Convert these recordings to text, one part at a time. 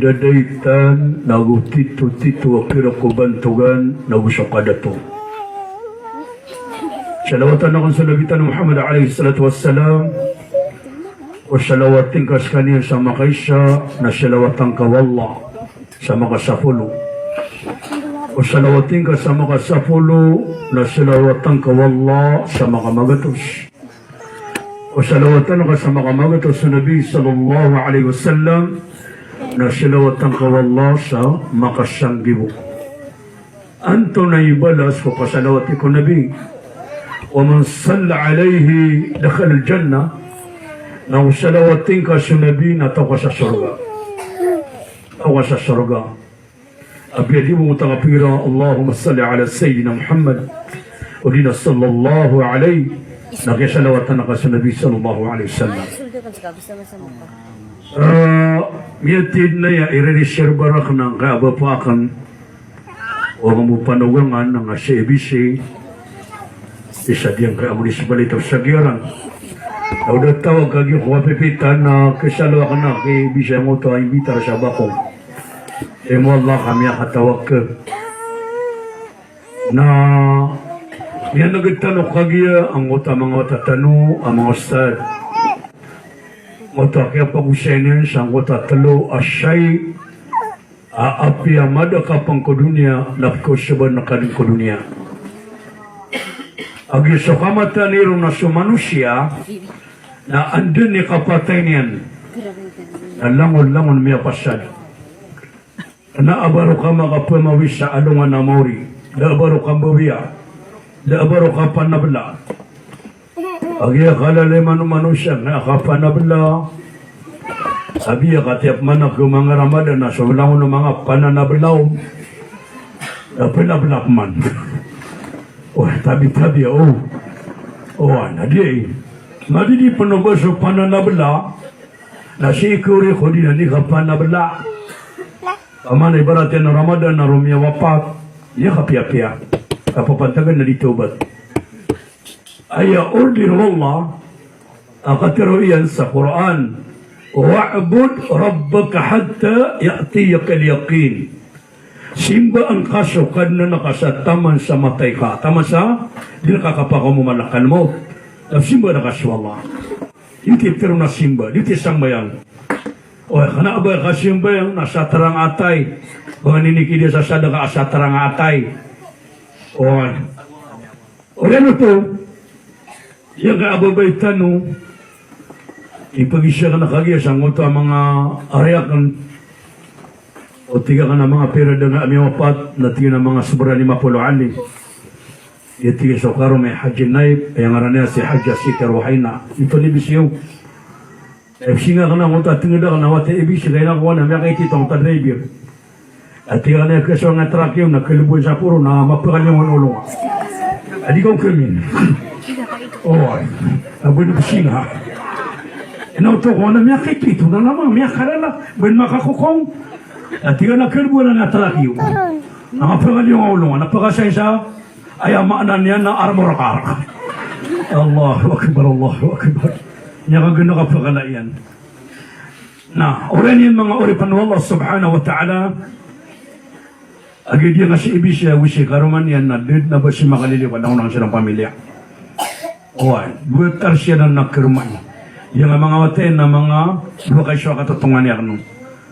dadaitan nagutito-tito akira ko bantugan nagusakada to. Salawatan akong sa nabitan Muhammad alaihi salatu wassalam o salawatin kas kaniya sa makaisa na salawatan ka wallah sa makasapulo o salawatin ka sa makasapulo na salawatan ka wallah sa makamagatos o salawatan ka sa makamagatos sa Nabi sallallahu alaihi wasallam na salawatan ka wallah sa makasanggibo. Anto na ibalas ko pasalawati ko Nabi ومن صلى عليه دخل الجنة نو سلواتين كسنبي نتوقع السرقة توقع السرقة أبيدي متغفرا اللهم صل على سيدنا محمد ولنا صلى الله عليه نقي سلواتنا كسنبي صلى الله عليه وسلم ميتين يا إيري الشربرخنا غابة فاقن وغموبانوغان نغا بيسي isa diyang kaya mo nisbali ito sa giyaran. Ako tawag kagi ko mapipitan na kasalawa ka na kay bisa mo ito ay imbitar sa bakong. E mo Allah kami akatawag ka. Na yan nagtanong kagiya ang mga tatano, ang mga ustad. Mata kaya pag-usyanin sa mga tatalo asyay aapi amada kapang ko dunia lapko saban na kading ko dunia. Agi sa kamatan niro na sa manusia na andun ni kapatay niyan na langon-langon miya pasad na abaro ka makapamawis sa alungan na mauri na abaro ka bawiya na abaro ka panabla agi akalaliman ng manusia na akapanabla sabi katiap manak yung mga ramadan na sa langon ng mga pananablaw na pinablak man. Oh, tabi-tabi, nadi. Madi di penobos pananabla, nasi ikuri khudi nani kapanabla. Aman ibaratnya na Ramadan na rumia wafat, ya kapia-pia. Apa pantagan na ditobat. Aya ordir Allah, akatero iyan sa Quran, wa'bud rabbaka hatta ya'tiyaka al-yaqin. Simba ang kasukad na nakasataman sa matay ka. Tama sa? Di nakakapakamumalakkan mo. Simba nakaswala. Hindi pero na simba. Di tisang bayang. O, kana ba kasimba yung nasa tarang atay. Mga niniki dia sa sada ka asa tarang atay. O, yan ito. Yung kaababay tanong. Ipag-isya ka na kagaya sa ngoto ang mga ariakan o tiga ka na mga pera doon na aming wapat na tiga na mga sobra 50 alim. Iya tiga sa karo may Haji Naib ay ang aranaya si Haji Siti Ruhayna. Ito ni Bisiyo. Singa ka na kung tatingin ka na wate ibisi kaya na kuha na may kaititong ta-driver. At tiga ka na kaso nga truck yung nagkalibuin sa puro na mapakal yung ulong. Adi kong krimin. Oh, aboy na Singa. Inauto ko na may kaitito na naman may karala. Ben makakukong. At tiga na kerbuan na natalakiyo. Nakapagal yung ulungan. Napakasay sa ayamaan niya na armor car. Allahu Akbar, Allahu Akbar. Niya kagano kapagala yan. Na, oran yan mga oripan Allah subhanahu wa ta'ala. Agad yan nga si Ibisya, wisi karuman yan na did na ba si makaliliwan ako ng silang pamilya. Owan, butar siya na nagkaruman. Yung mga waten na mga buka siya katutungan niya kanong.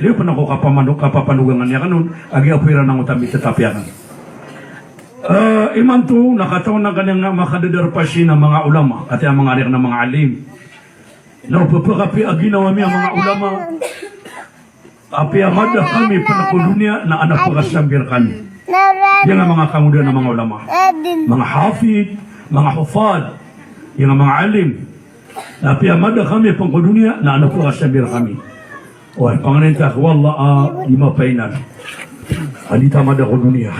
Liyo pa na ko kapapanugangan niya kanun, agi apira ng utami tatapianan. Iman to, nakataon na kanyang makadadarpasi ng mga ulama, at ang mga arik ng mga alim. Napapakapi agi na ang mga ulama. Api amada kami panakudunia na anak pagkasambir kami. Yan ang mga kamudian ng mga ulama. Mga hafid, mga hufad, yan ang mga alim. Api amada kami panakudunia na anak pagkasambir kami. Wah, panganinta ko wala lima painan. Adi tamad ako dunia.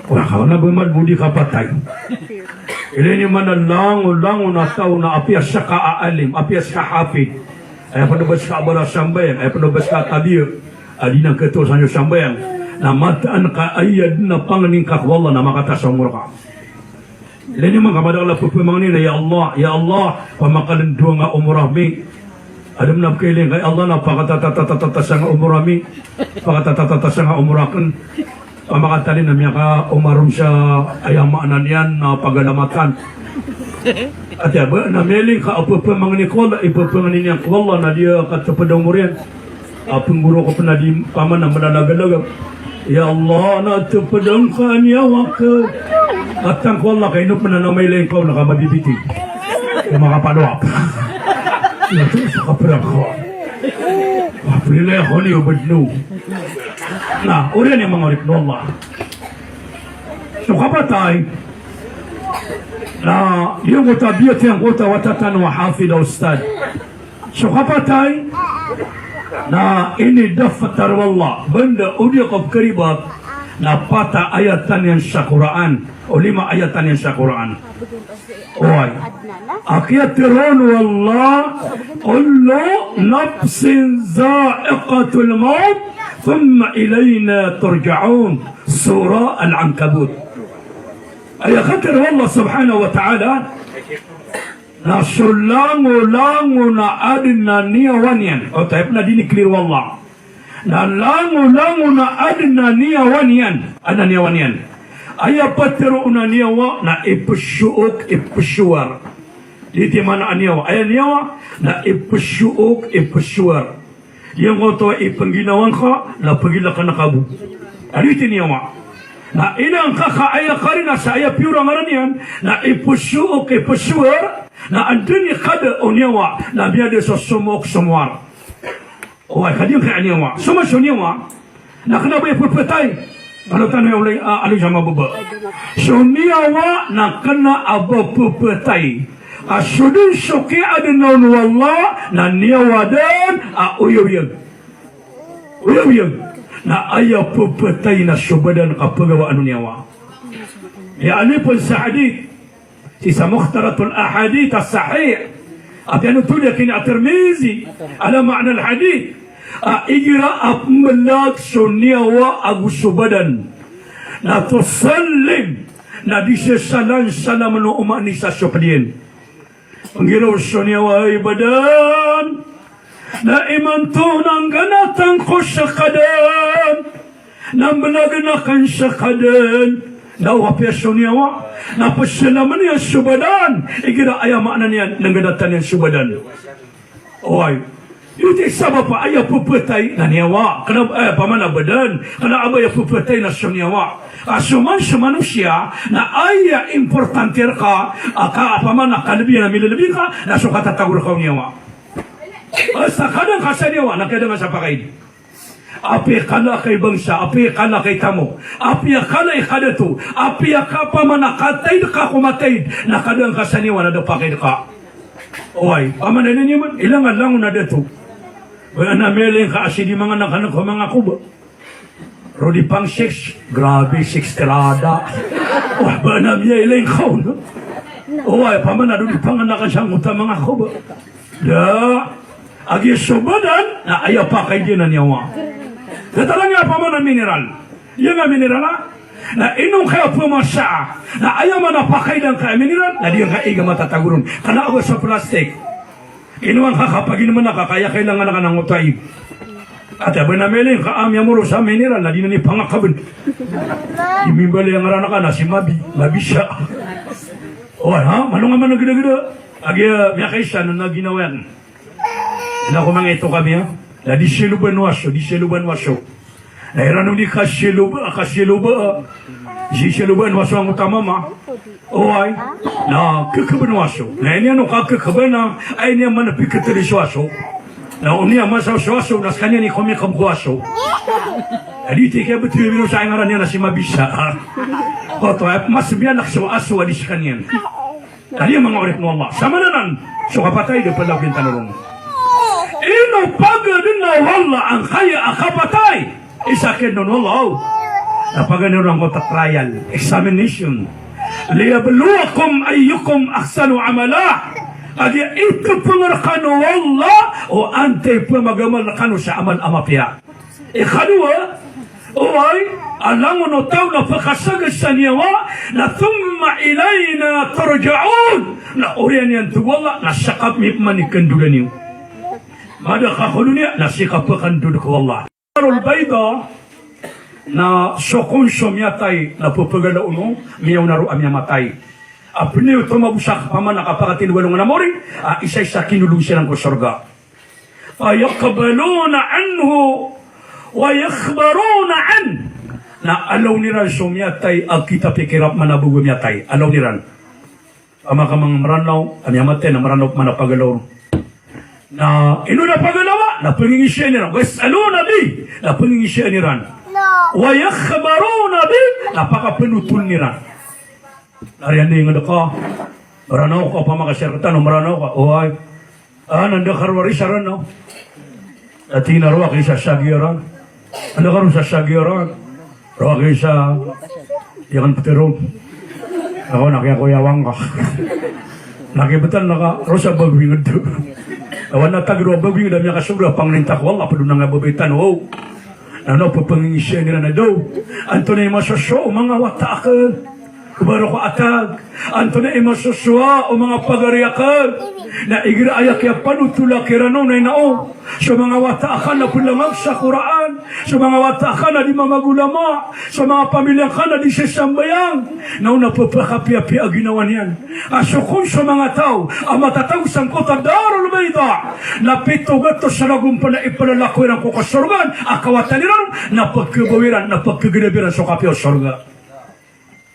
Wah, kalau na bumad budi kapatay. Ilini man lango na tao na apias sa kaalim, apias ka hafid. Ay panubas ka abara sambayang, ay panubas ka tabir. Adi nang keto sanyo sambayang. Na mataan ka ayad na panganin ka wala na makatasang ka. Ilini man kamadala pupumang nila, ya Allah, pamakalan doa nga umrah mi. Alam na kailing kay Allah na pakatatatatatatasa nga umurami, pakatatatasa nga umurakan. Pamakatali na miya ka umarum siya ayamaan yan na pagalamatan. At yaba, na meling ka apapamang ni Kuala, ipapamang niya Kuala na dia katapadang mo rin. Pengguru ko pa na di paman na malalagalaga. Ya Allah, na tapadang ka niya waka. At ang Kuala kayo na pananamailing ko nakamabibiti. Yung makapaluap. Ito sa kaparang ko. Pilay ako ni Ubadno. Na, uriyan yung mga rikno Allah. So kapatay, na yung utabiyat yung kuta watatan wa hafid o ustad. So kapatay, na ini dafatar wallah, benda udiqab karibat, na pata ayatan yan sa Quran, o 5 ayatan yan sa Quran. Oy, akiyatirun wallah, kullu nafsin za'iqatul maut, thumma ilayna turja'un. Surah Al-Ankabut. Ay khatir wallah subhanahu wa ta'ala, na sulango-lango na adin na niyawan yan. O tayo na diniklir wallah. Na lango-lango na adin na niyawan yan. Ano niyawan yan? Ay patiro na niyawa na ipusyuok, ipusyuwar. Diti mana niyawa. Ay niyawa na ipusyuok, ipusyuwar. Yung ko to ipangginawan ka, na pagila ka nakabu. Diti niyawa. Na inang kakaaya ka rin na sa aya pura ngaran yan, na ipusyuok, ipusyuwar, na andun kada o niyawa, na biyade sa sumok, sumwar. O ay kadiyang kaya niyawa. Sumasyo niyawa, na kanabay pupatay. Ano tanong yung alay sa mababa? So niyawa na kana aba pupatay. Asudun suki adinaw wallah na niyawa din uyawiyag. Uyawiyag. Na ayaw pupatay na subadan kapagawa ano niyawa. Yani po sa hadith. Sa Mukhtaratul Ahadith as-Sahih. At yan tuloy kina Tirmizi. Ala ma'na al-hadith. Igira apmalag sunniyawa agusubadan na tusallim na di siya salam no umani sa supadiin. Panggiraw sunniyawa ay badan na imanto ng ganatang ko sa kadan na malaganakan sa kadan na wapya sunniyawa na pasalaman niya subadan igira ayamaan niya ng ganatan niya subadan. Oy, Yuti sabab pa ayaw puputay na niyawa. Kana pamana badan. Kana abay puputay na sumniyawa. Asuman sa manusia na aya importante ka pamana kalabi na milalabi ka na sukatatagur ka niyawa. Sa kadang kasa niyawa na kadang sa pakaid. Api kala kay bangsa, api kala kay tamo, api kala ikadato, api ka pamana kataid ka kumatay na kadang kasa niyawa na dapakid ka. Oy, pamana niya man ilangan lang na dato. Wala na meling ka asi di mga nakanak ko mga kuba. Rodi pang 6, grabe 6 tirada. Wala ba na miya ilang kao, no? O ay, pamana rodi pang nakan siyang uta mga kuba. Da, agi subadan, na ayaw pa kay di na niyawa. Katalang nga pamana mineral. Yung nga mineral na, na inong kaya pumasa, na ayaw man napakay ng kaya mineral, na di yung kaiga matatagurun. Kana ako sa plastic. Inuang kakapagin naman nakakaya kailangan na ka ng utay. At abay na meling kaamya mo sa mineral na di na ni pangakabin. Imimbali ang arana ka na si Mabi siya. O ha, malunga man ang gida-gida. Agi miya kaysa na naginawan. Ila ko mga ito kami ha. Na di siluban waso. Nairanong di kasiluba. Si siluban waso ang utama ma. O ay, na kakaban waso. Na ini ano kakakaban na ay niya manapikatari waso. Na unia masaw-saw na kanya ni kumikam waso. Aditi kaya betul bino sa ngaran niya na si Mabisa. O to ay mas biyanak sa aso di sa kanya. Dali mga ulit mo Allah. Sama na nan. So kapatay de palagin tanong. Ino pagdin na wala ang kaya akapatay. Isakin nun Allah. Napaganon ang kota trial, examination. Liyabluwakum ayyukum ahsanu amala. Adi ito pangarakano Allah o ante pamagamalakano sa amal amapya. Ikadua, oy, alam mo no tao na pagkasagad sa niyawa na thumma ilayna turja'un na oriyan yan tuwala na sakap mi manikandulan niyo. Mada kakulunya, nasikapakan duduk wallah. Karol bayda, na sokonsyo miyatay, na pupagala uno, miyaw na ro amya matay. Apniyo tumabusak paman nakapakatin walong namori, isa-isa kinulong silang ko sorga. Fayaqbaluna anhu, wa yakhbaruna an. Na alaw niran sumyatay, ag kita pikirap manabugo miyatay. Alaw niran. Amakamang maranaw, amyamatay na maranaw manapagalaw. Na ino na pagalawa na pangingisya niran wasaluna bi na pangingisya niran wa yakhbaruna bi napakapenutol niran nariyan din nga ka maranaw ka pa makasyarkatan maranaw ka oay nanda karwari saran no ati na ruwa kaysa sagyaran anda karon sa sagyaran ruwa kaysa yakan peterong ako nakiyakuyawang ka nakibetal naka rosa bagwing ito awan na tagro bagwing na miya kasura panglintak wala pa doon nga babitan wow ano pa pangingisya nila na daw anto na yung masasyo mga watakan kubaro ko atag anto na yung masaswa o mga pagariakan na igira ayak ya panutula kirano na inao sa mga watakan na pulamag sa Quran sa mga watakan na di mamagulama sa mga pamilyang ka na di sisambayang na unapapakapi-api ang ginawa niyan asukon sa mga tao ang matatag sang kota darul bayda na pitugat to sa nagumpa na ipalalakwi ng kukasorgan akawatan nilang na pagkabawiran na pagkaginabiran sa kapi o sorga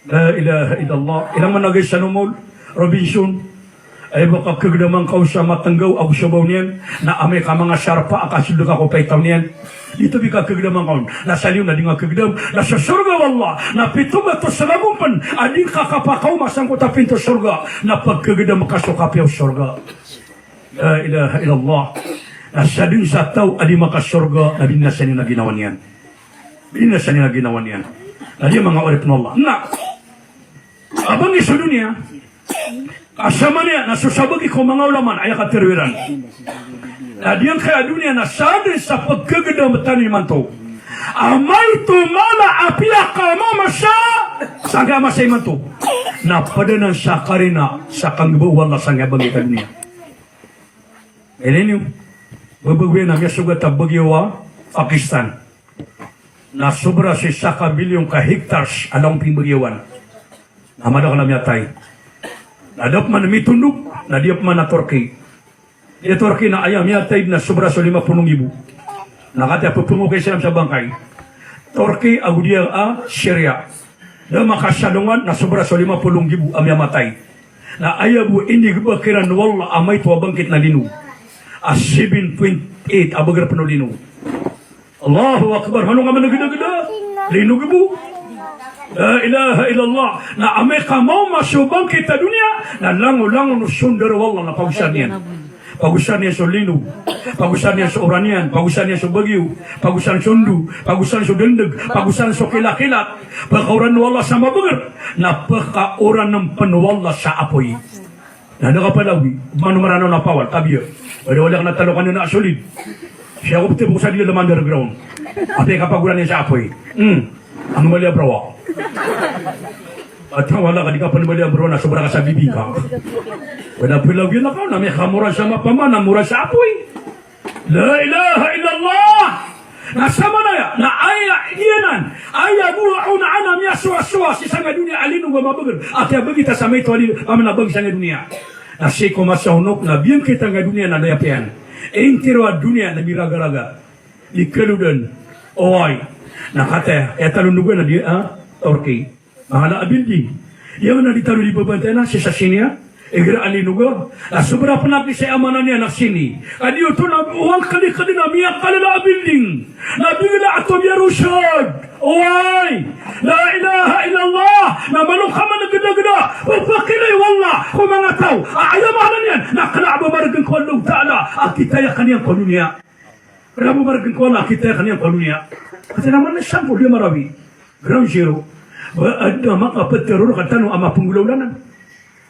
la ilaha illallah ilang managay sa numol Robinson ay baka kagdamang kau sa matanggaw ako sabaw niyan na ame ka mga sarpa akasulog ako paitaw niyan dito bika kagdamang kau nasaliw na di nga kagdam nasa surga wallah na pitugat to sa nagumpan ading kakapakaw masangkot a pinto surga na pagkagdam makasukapi o surga la ilaha illallah nasa din sa tao adi makasurga na binasan niya na ginawa niyan binasan niya na ginawa niyan na di mga orip ng Allah na abang iso dunia asama niya nasusabagi ko mga ulaman ay katirwiran na diyan kaya dunia na sadin sa pagkagdamatan ni manto amay tumala apila kama masya sangga masay manto na padanan sa karina sa kangbawa na sangga bagi ka dunia elenyo babagwe na miya sugat ang bagyawa Pakistan na sobra si saka bilyong ka hectares along pingbagyawan namada ka na miya tay nadap man mitundog nadiyap man na Turkey di Turkey na ayam miya tay na sobra sa 50,000 nakati apupungo kay silam sa bangkay Turkey agudiya Syria na makasalungan na sobra sa 50,000 amya matay na ayabu ini bakiran wala amay tuwa bangkit na linu 7.8 abagar penulinu Allahu Akbar hanong nga managida-gida linu gibu la ilaha illallah na ameka mau masubang kita dunia na lango-lango no sundar wallah na pagusan niyan pagusan niya sa linu pagusan niya sa oranian pagusan niya sa bagyo pagusan sundu pagusan sa dendag pagusan sa kilakilat pakauran wallah sa mabagar na pakauran ng panwallah sa apoy na nakapalawi mano marano na pawal tabiya wala ka natalokan na solid siya ko pati sa dila naman underground ate kapaguran niya sa apoy ang mali abrawa at wala ka di ka panimali abrawa na sobra ka sa bibi ka wala pilaw yun ako na may kamura sa mapama na mura sa apoy la ilaha illallah nasama na ya na aya iyanan aya buwa una anam ya suwa-suwa si sanga dunia alinu ga mabagal at ya bagita sa may tuwali pamanabag sanga dunia na siya kumasahunok na biyang kita nga dunia na layapian intiro at dunia na miraga-raga ikaludan oay nakata etalundugan na di Turkey mga naabindi yung na ditalo di babantay na si Sasinia igra alinuga na sobra panapis sa amanan niya na sini adiyo to na uwang kali-kali na miyak kalila abilding na bigla ato biya rusyad oay la ilaha illallah na malukaman na gida-gida upakilay wallah kung mga tao ayamahan yan na kanaababaragin ko Allah ta'ala akitaya kaniyang kalunya kanaababaragin ko Allah akitaya kaniyang kalunya kasi naman na sampo dia marawi ground zero ada makapateror katano ama penggulaulanan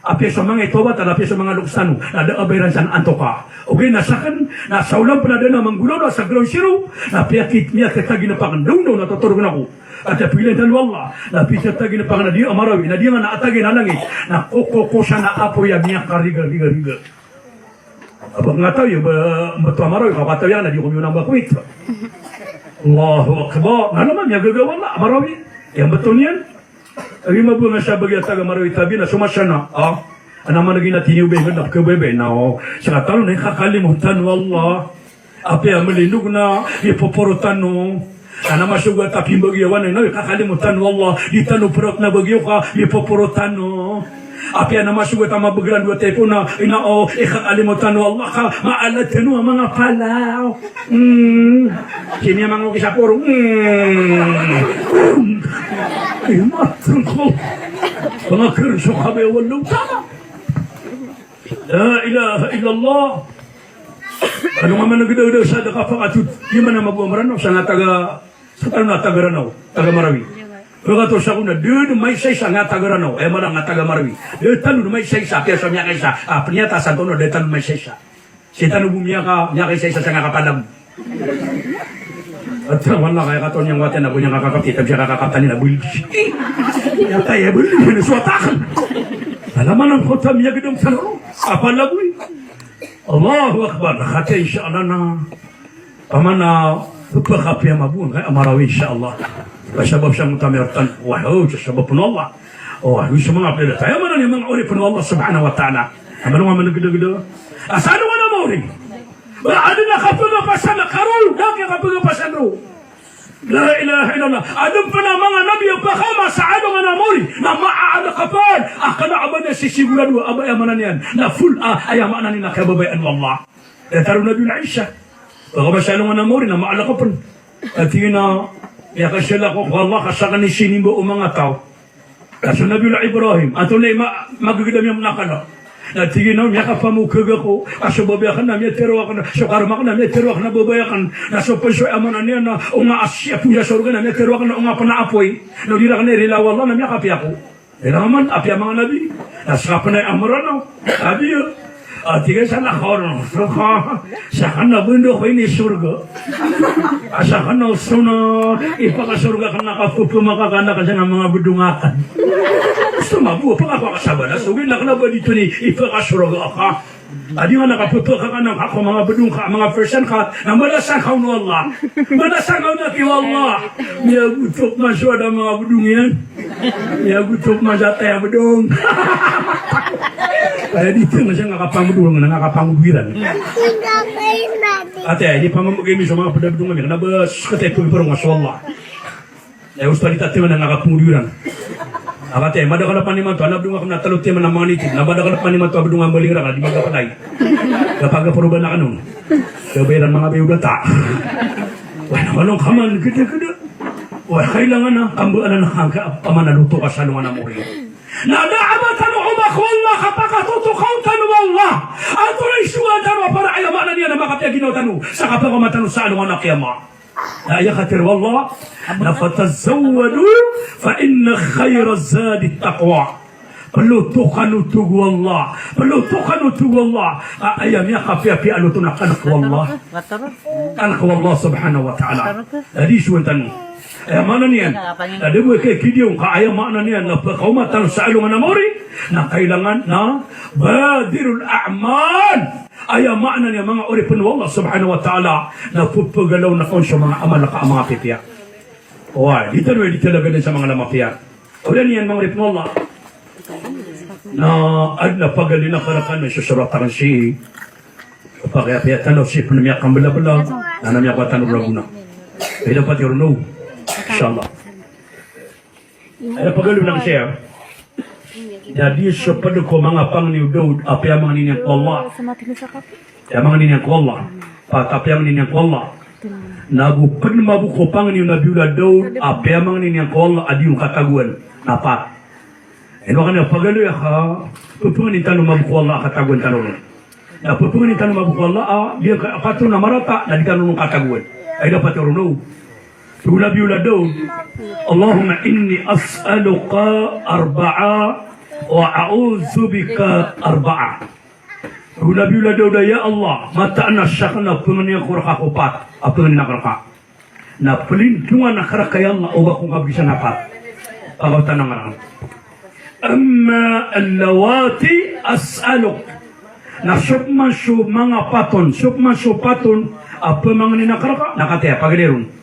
api sa mga itobat at api sa mga luksano ada abayran san antoka okay nasakan nasaulang panada na manggulaw sa ground zero na piyakit niya katagi na pangandaw na natuturugan ako at apilan tan wallah na piyatagi na pangan na di amarawi na di nga naatagi na langit na kokoko siya na apo ya niya kariga-riga Abang nggak tahu ya betul marawi kau kata yang ada di komunitas bakuit. Allahu Akbar. Nah namanya gagawa lah marawi. Yang betulnya lima bulan saya bagi taga marawi tabi na sumasana. Anak mana gina tiniu bebe nak ke bebe na. Saya tahu nih kakali muhtan wallah. Apa yang melindung na ipoporotan no. Anak masuk gua tapi bagi awan na kakali muhtan wallah. Di tanu perut na bagi ka ipoporotan no. Apa yang nama sugat ama begeran dua telepon na ina ikat alimutan wallah ka maalat tanu mga palaw. Kini mga kisapuro. Matang ko. Pangakir sa kabe walong tama. La ilaha illallah. Ano nga man nagdaw sa dakapakatut. Di man na mabuamrano sa nga taga Ranao, taga Marawi. Pagkatapos ako na, doon may saysa nga taga-Ranao, malang nga taga-Marawi. Doon talo may saysa, kaya sa miya kaysa, panyatasan ko no, doon talo may saysa. Si talo bumiya ka, miya kay saysa sa nga kapalam. At wala kaya katon niyang watin na po niyang kakapit, at siya kakakatan nila, bulgi. Yatay, bulgi, nasuatakan. Alaman ang kota miya gidong talo, apalaboy. Allahu Akbar, nakatay siya na, pamana, pagkakapya mabuhan, kaya Marawi insyaAllah. Sebab saya mutamirtan wahyu sebab pun Allah. Wahyu semua apa tayo man ni mga uri pun Allah subhanahu wa ta'ala. Amano nga man gede-gede. Asano man mawri. Ba aduna kapuga pasan karul, daki kapuga pasan ro. La ilaha illallah. Adun pa na mga nabi pa kama sa ano nga namori na maaada kapal. Akala abada si sigurado abaya manan yan. Na full ayamanan ni nakababayan wallah. Taru nabi Aisha. Baka masyalo nga namori na maala kapal. At yun na ya kasila ko Allah kasakan ni sinimbo mga tao. Kaso Nabi Ibrahim ato na magagidam yung nakala. Na tigin na miya kapamukag ako. Kaso babayakan na miya teruakan na. So karmak na miya teruakan na babayakan. Na so pensoy amanan niya na unga asya puya sorga na miya teruakan na unga panaapoy. No dira ka na rilaw Allah na miya kapi ako. Naman api ang mga nabi. Naskapan na yung amaran no. Sabi yun. Tiga sana koron, sakan na bundo ko ini surga. Asakan na usuna, ipaka surga kan nakapupo makakana kasi ng mga budungakan. Gusto mabuo pa ako kasabala, so gila ka na ba dito ni ipaka surga ka? Adi nga nakapupo ka ng ako mga budungka, mga person ka, na malasakaw na Allah. Malasakaw na ki Allah. Miya gutok maswada mga budungyan. Miya gutok masatay budung. Kaya dito nga siya nakapangudulong, nakapangudwiran. Ate, di pa mamagay sa mga padabdungan niya, nabas katay po iparong aswallah. Ay, gusto dito ate man na nakapangudwiran. Ate, madakalapan ni man to, anabdungan ka na talot tiyan ng mga nitid, nabadakalapan ni man to, abdungan balira ka, di magkapalay. Kapag kapuruban na ka nun, kabayaran mga bayudata. Wala walong kaman, gada-gada. Wala kailangan na, kambuan na nakapamanaluto ka sa lungan na mo rin. Nadaabatan umak wallah kapag tutukautan wallah ang tulay suwatan mo para ayamanan niya na makapiyaginotan mo sa kapag sa anong anak yama na ayakatir wallah na fatazawadu fa inna khayra zadi taqwa pelutukan utug wallah ayam ya kapiapi alutun anak wallah subhanahu wa ta'ala jadi suwatan mana niyan? Ada buat kayak video kaya makna niyan na pagkaumatan sa alungan na mori na kailangan na badirul a'mal. Aya makna niya mga uri pun Allah subhanahu wa ta'ala na pupagalaw na kung sa mga amal na mga pipiya. Wah, dito na dito na ganun sa mga lamapiya. Ulan niyan mga uri pun Allah na ad na pagalina karakan may susuratan si pagkayapiyatan o si punamiyak ang bala-bala na namiyak watan o raguna. Kaya dapat yung no. InsyaAllah. Ada pagalu ng siya. Jadi sepadu ko mga pang ni Daud apa yang mga ninyang Allah. Yang mga ninyang Allah. Apa yang ninyang Allah. Nabupad mabuko pang ni Nabi Daud apa yang mga ninyang Allah adi yung kataguan. Napa? Eno kan pagalu ya ka. Pupungan ni tanu mabuko Allah kataguan tanong. Na pupungan ni tanu mabuko Allah dia katun na marata na di tanu kataguan. Ay dapat runo. Nabi Daud, Allahumma inni as'aluka arba'a wa a'udzu bika arba'a. Nabi Daud ya Allah, mata ana syakna pengen kuraka kupat, apa yang nakaraka. Na pelindungan nakaraka ya Allah, oba kung bisa napat. Apa tanang orang. Amma allawati as'aluk na sukman su mga paton, apa mga ninakaraka, nakataya, pagaliron.